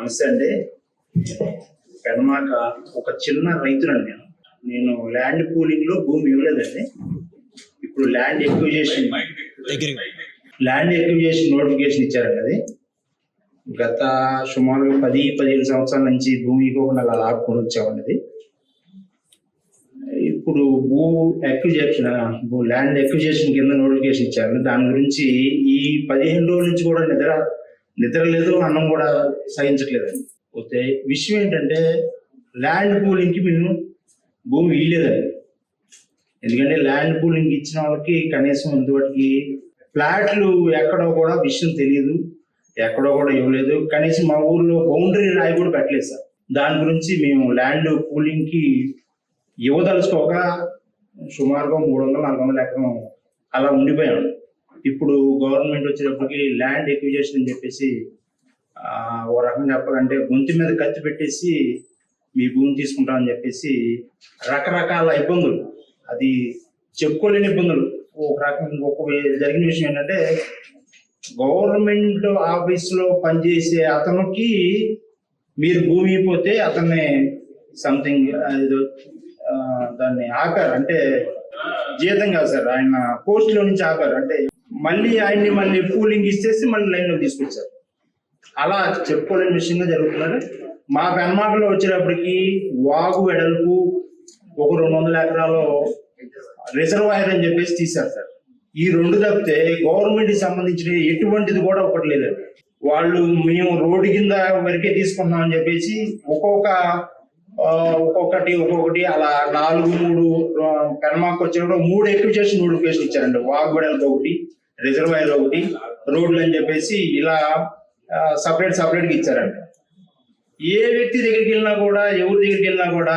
నమస్తే అండి. పెనమాక ఒక చిన్న రైతునండి. నేను ల్యాండ్ పూలింగ్ లో భూమి ఇవ్వలేదండి. ఇప్పుడు ల్యాండ్ ఎక్విజిషన్ నోటిఫికేషన్ ఇచ్చారండి. అది గత సుమారు 10-15 సంవత్సరాల నుంచి భూమి ఇవ్వకుండా అలా ఆపుకొని వచ్చామండి. అది ఇప్పుడు ల్యాండ్ ఎక్విజిషన్ కింద నోటిఫికేషన్ ఇచ్చారు. దాని గురించి ఈ 15 రోజుల నుంచి కూడా నిద్ర లేదు, అన్నం కూడా సహించట్లేదండి. పోతే విషయం ఏంటంటే ల్యాండ్ పూలింగ్కి మేము భూమి ఇవ్వలేదండి. ఎందుకంటే ల్యాండ్ పూలింగ్ ఇచ్చిన వాళ్ళకి కనీసం ఇంతవరకు ఫ్లాట్లు ఎక్కడో కూడా విషయం తెలియదు, ఎక్కడో కూడా ఇవ్వలేదు. కనీసం మా ఊర్లో బౌండరీ రాయి కూడా పెట్టలేదు సార్. దాని గురించి మేము ల్యాండ్ పూలింగ్కి ఇవ్వదలుచుకోక సుమారుగా 300-400 ఎకరం అలా ఉండిపోయాము. ఇప్పుడు గవర్నమెంట్ వచ్చేటప్పటికి ల్యాండ్ ఎక్విజిషన్ అని చెప్పేసి ఓ రకంగా చెప్పాలంటే గొంతు మీద కత్తి పెట్టేసి మీ భూమి తీసుకుంటామని చెప్పేసి రకరకాల ఇబ్బందులు, అది చెప్పుకోలేని ఇబ్బందులు. ఒక రకంగా జరిగిన విషయం ఏంటంటే గవర్నమెంట్ ఆఫీస్లో పనిచేసే అతనికి మీరు భూమి అయిపోతే అతన్ని సంథింగ్ దాన్ని ఆపారు, అంటే జీతం కాదు సార్, ఆయన పోస్ట్ లో నుంచి ఆపారు. అంటే మళ్ళీ పూలింగ్ ఇచ్చేసి మళ్ళీ లైన్ లో తీసుకొచ్చారు. అలా చెప్పుకోలేని విషయంగా జరుగుతున్నారు. మా పెన్మాకలో వచ్చేటప్పటికి వాగు వెడల్పు ఒక 200 ఎకరాలు రిజర్వాయర్ అని చెప్పేసి తీశారు సార్. ఈ 2 తప్పితే గవర్నమెంట్ కి సంబంధించిన ఎటువంటిది కూడా ఒకటి లేదండి. వాళ్ళు మేము రోడ్డు కింద వరకే తీసుకున్నాం అని చెప్పేసి ఒక్కొక్కటి అలా 4-3 పెన్మాకు వచ్చేటప్పుడు 3 ఎక్విజిషన్ నోటిఫికేషన్ ఇచ్చారండి. వాగు వెడల్పు ఒకటి, రిజర్వాయర్ ఒకటి, రోడ్లు అని చెప్పేసి ఇలా సపరేట్ గా ఇచ్చారండి. ఏ వ్యక్తి దగ్గరికి వెళ్ళినా కూడా, ఎవరి దగ్గరికి వెళ్ళినా కూడా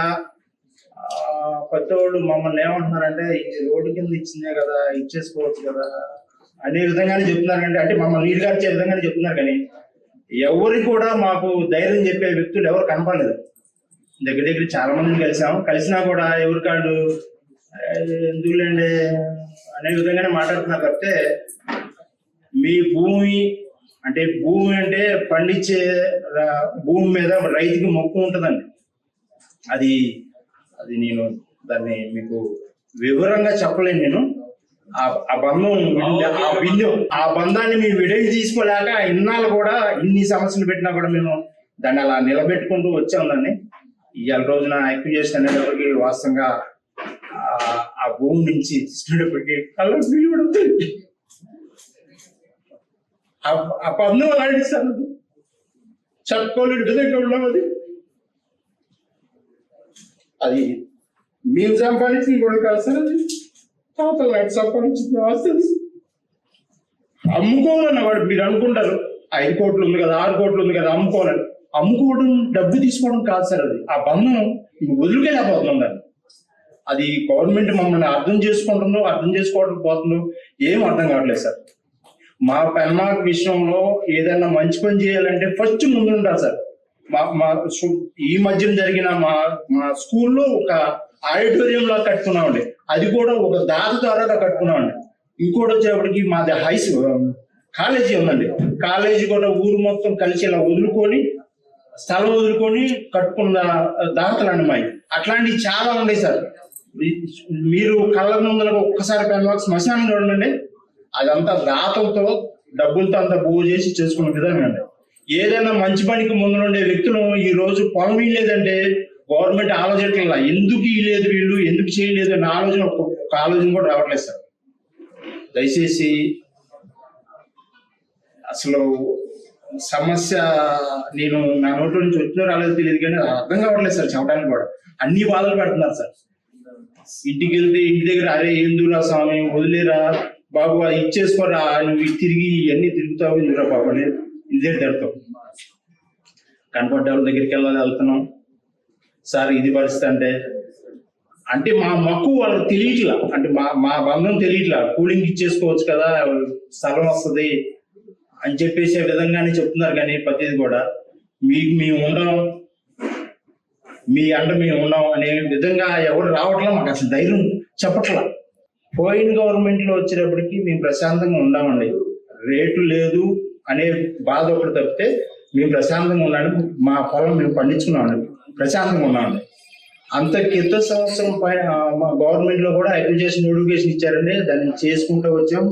కొత్త వాళ్ళు మమ్మల్ని ఏమంటున్నారంటే రోడ్డు కింద ఇచ్చిందే కదా, ఇచ్చేసుకోవచ్చు కదా అనే విధంగానే చెప్తున్నారు. అంటే మమ్మల్ని నీరుగార్చే విధంగానే చెప్తున్నారు. కానీ ఎవరికి కూడా మాకు ధైర్యం చెప్పే వ్యక్తులు ఎవరు కనపడలేదు. దగ్గర చాలా మందిని కలిసినా కూడా ఎవరికాళ్ళు ఎందుకులేండి అనే విధంగానే మాట్లాడుతున్నారు. కాకపోతే మీ భూమి అంటే పండించే భూమి మీద రైతుకి మొక్కు ఉంటుందండి. అది నేను దాన్ని మీకు వివరంగా చెప్పలేను. నేను ఆ బంధాన్ని మేము విడవి తీసుకోలేక ఇన్నాళ్ళు కూడా ఇన్ని సమస్యలు పెట్టినా కూడా మేము దాన్ని అలా నిలబెట్టుకుంటూ వచ్చాం. దాన్ని ఇవాళ రోజున ఎక్విజిషన్ అనేటప్పటికి వాస్తవంగా ఆ భూమి నుంచి తీసుకునేటప్పటికి ఆ బంధం అలాంటి సార్, చెప్పుకోలేని విధంగా ఉన్నాం. అది మేము సంపాదించింది కూడా కాదు సార్, అది తాతల నాటి సంపాదించింది ఆస్తి. అమ్ముకోవాలన్న వాడు మీరు అనుకుంటారు 5 కోట్లు ఉంది కదా, 6 కోట్లు ఉంది కదా అమ్ముకోవాలని. అమ్ముకోవడం, డబ్బు తీసుకోవడం కాదు సార్. అది ఆ బంధం వదిలికెళ్ళిపోతున్నాం. దాన్ని అది గవర్నమెంట్ మమ్మల్ని అర్థం చేసుకోవడం పోతుందో ఏం అర్థం కావట్లేదు సార్. మా పెన్మాక్ విషయంలో ఏదైనా మంచి పని చేయాలంటే ఫస్ట్ ముందుంటారు సార్. ఈ మధ్యన జరిగిన మా స్కూల్లో ఒక ఆడిటోరియం లా కట్టుకున్నామండి. అది కూడా ఒక దాత ద్వారా కట్టుకున్నామండి. ఇంకోటి వచ్చేప్పటికి మాది కాలేజీ ఉందండి. కాలేజీ కూడా ఊరు మొత్తం కలిసి ఇలా స్థలం వదులుకొని కట్టుకున్న దాతలండి మావి. అట్లాంటివి చాలా ఉన్నాయి సార్. మీరు కళ్ళ ముందర ఒక్కసారి పెన్మాక్ శ్మశానం చూడండి, అదంతా దాతలతో డబ్బులతో అంతా బోగు చేసి చేసుకున్న విధానం అండి. ఏదైనా మంచి పనికి ముందుండే వ్యక్తులు ఈ రోజు పొలం లేదంటే గవర్నమెంట్ ఆలోచనట్లా, ఎందుకు ఇవ్వలేదు వీళ్ళు, ఎందుకు చేయలేదు అనే ఆలోచన కూడా రావట్లేదు సార్. దయచేసి అసలు సమస్య నేను నా నోట్లో నుంచి వచ్చినా రాలేదు తెలియదు, కానీ అర్థం కావట్లేదు సార్. చెప్పడానికి కూడా అన్ని బాధలు పెడుతున్నారు సార్. ఇంటికి వెళ్తే ఇంటి దగ్గర అరే ఎందుకురా స్వామి వదిలేరా బాబు, అది ఇచ్చేసుకోరా, నువ్వు తిరిగి ఇవన్నీ తిరుగుతావు ఎందుకురా బాబు అని ఇదే తిడతావు. కనపడ్డ వాళ్ళ దగ్గరికి వెళ్తున్నాం సార్, ఇది పరిస్థితి అంటే మా మక్కువ వాళ్ళకి తెలియట్లా, అంటే మా బంధం తెలియట్లా. కూలింగ్ ఇచ్చేసుకోవచ్చు కదా, స్థలం వస్తుంది అని చెప్పేసే విధంగానే చెప్తున్నారు. కానీ ప్రతిది కూడా మేము ఉండం, మీ మేము ఉన్నాం అనే విధంగా ఎవరు రావట్లా. మాకు అసలు ధైర్యం చెప్పట్లా. పోయిన గవర్నమెంట్ లో వచ్చేటప్పటికి మేము ప్రశాంతంగా ఉన్నామండి. రేటు లేదు అనే బాధ ఒకటి తప్పితే మేము ప్రశాంతంగా ఉన్నాడు, మా పొలం మేము పండించుకున్నామండి, ప్రశాంతంగా ఉన్నామండి. అంత క్రితం సంవత్సరం పైన మా గవర్నమెంట్ లో కూడా అప్లికేషన్ నోటిఫికేషన్ ఇచ్చారండి. దాన్ని చేసుకుంటూ వచ్చాం.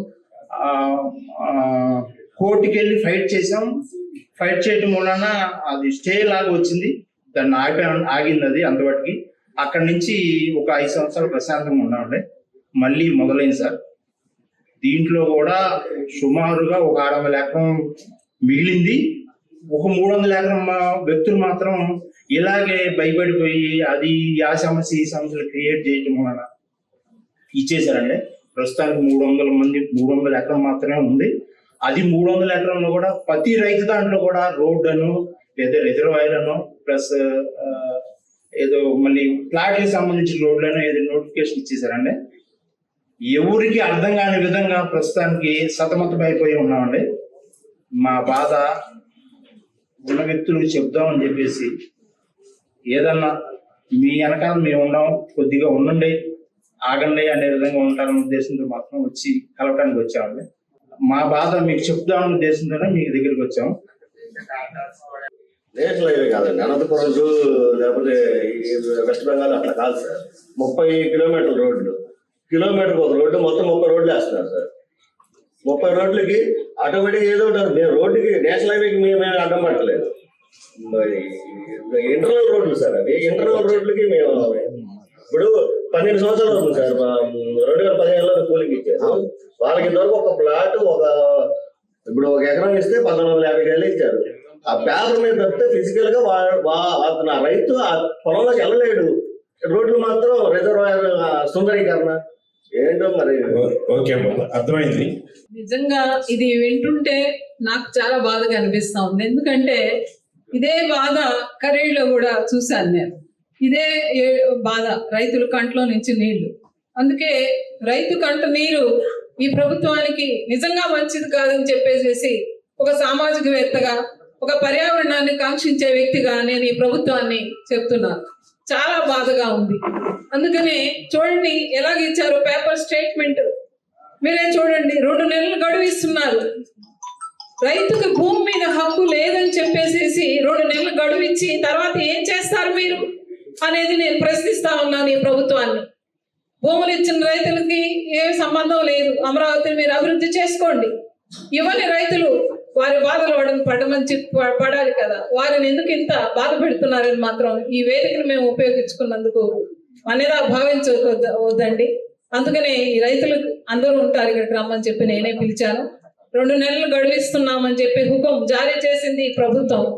కోర్టుకి వెళ్ళి ఫైట్ చేసాం. ఫైట్ చేయడం వలన అది స్టే లాగా వచ్చింది. దాన్ని ఆగింది అది అంతవరకు. అక్కడి నుంచి ఒక 5 సంవత్సరాలు ప్రశాంతంగా ఉన్నామండి. మళ్ళీ మొదలైంది సార్. దీంట్లో కూడా సుమారుగా ఒక 600 ఎకరం మిగిలింది. ఒక 300 ఎకరం వ్యక్తులు మాత్రం ఇలాగే భయపడిపోయి అది ఆ సమస్య ఈ సమస్యలు క్రియేట్ చేయటం వలన ఇచ్చేసారండి. ప్రస్తుతానికి 300 ఎకరం మాత్రమే ఉంది. అది 300 ఎకరంలో కూడా ప్రతి రైతు దాంట్లో కూడా రోడ్ అను లేదా రిజర్వాయర్ అను ప్లస్ ఏదో మళ్ళీ ప్లాట్కి సంబంధించిన రోడ్లను ఏదో నోటిఫికేషన్ ఇచ్చేసారండి. ఎవరికి అర్థం కాని విధంగా ప్రస్తుతానికి సతమతమైపోయి ఉన్నామండి. మా బాధ ఉన్న వ్యక్తులకు చెప్దామని చెప్పేసి ఏదన్నా మీ వెనకాల మేము ఉన్నాం, కొద్దిగా ఉండండి, ఆగండి అనే విధంగా ఉంటారన్న ఉద్దేశంతో మాత్రం వచ్చి కలవటానికి వచ్చామండి. మా బాధ మీకు చెప్దామన్న ఉద్దేశంతోనే మీ దగ్గరికి వచ్చాము. నేషనల్ హైవే కాదండి, అనంతపురం టు లేకపోతే వెస్ట్ బెంగాల్ అట్లా కాదు సార్. 30 కిలోమీటర్ల రోడ్లు, కిలోమీటర్ ఒక రోడ్డు, మొత్తం 30 రోడ్లు వేస్తున్నారు సార్. 30 రోడ్లకి ఆటోమేటిక్ ఏదో మేము రోడ్డుకి నేషనల్ హైవేకి మేము అడ్డం పట్టలేదు. మరి ఇంటర్నల్ రోడ్లు సార్, అవి ఇంటర్నల్ రోడ్లకి మేము ఇప్పుడు 12 సంవత్సరాలు అవుతుంది సార్. 2015లో కూలింగ్ ఇచ్చారు. వాళ్ళకి ఇంతవరకు ఒక ప్లాట్ ఇప్పుడు 1 ఎకరం ఇస్తే 1450 గేళ్ళు ఇచ్చారు. ఆ పేపర్ మీద తప్పితే ఫిజికల్ గా అతను ఆ రైతు ఆ పొలంలోకి వెళ్ళలేడు. రోడ్లు మాత్రం రిజర్వాయర్ సుందరీకరణ ఏంటో మరి. ఓకే, అర్థమైంది. నిజంగా ఇది వింటుంటే నాకు చాలా బాధగా అనిపిస్తా ఉంది. ఎందుకంటే ఇదే బాధ కరేడులో కూడా చూశాను నేను. ఇదే బాధ, రైతుల కంట్లో నుంచి నీళ్లు. అందుకే రైతు కంట నీరు ఈ ప్రభుత్వానికి నిజంగా మంచిది కాదని చెప్పేసి ఒక సామాజికవేత్తగా, ఒక పర్యావరణాన్ని కాంక్షించే వ్యక్తిగా నేను ఈ ప్రభుత్వాన్ని చెప్తున్నాను. చాలా బాధగా ఉంది. అందుకనే చూడండి ఎలాగ ఇచ్చారు పేపర్ స్టేట్మెంట్. మీరే చూడండి, 2 నెలలు గడువు ఇస్తున్నారు. రైతుకు భూమి మీద హక్కు లేదని చెప్పేసి 2 నెలలు గడువు ఇచ్చి తర్వాత ఏం చేస్తారు మీరు అనేది నేను ప్రశ్నిస్తా ఉన్నాను ఈ ప్రభుత్వాన్ని. భూములు ఇచ్చిన రైతులకి ఏ సంబంధం లేదు, అమరావతిని మీరు అభివృద్ధి చేసుకోండి. ఇవన్నీ రైతులు వారి బాధలు పడమని పడాలి కదా. వారిని ఎందుకు ఇంత బాధ పెడుతున్నారని మాత్రం ఈ వేదికను మేము ఉపయోగించుకున్నందుకు అనేలా భావించవద్దండి. అందుకనే ఈ రైతులు అందరూ ఉంటారు ఇక్కడికి రమ్మని చెప్పి నేనే పిలిచాను. 2 నెలలు గడువిస్తున్నామని చెప్పి హుకుం జారీ చేసింది ఈ ప్రభుత్వం.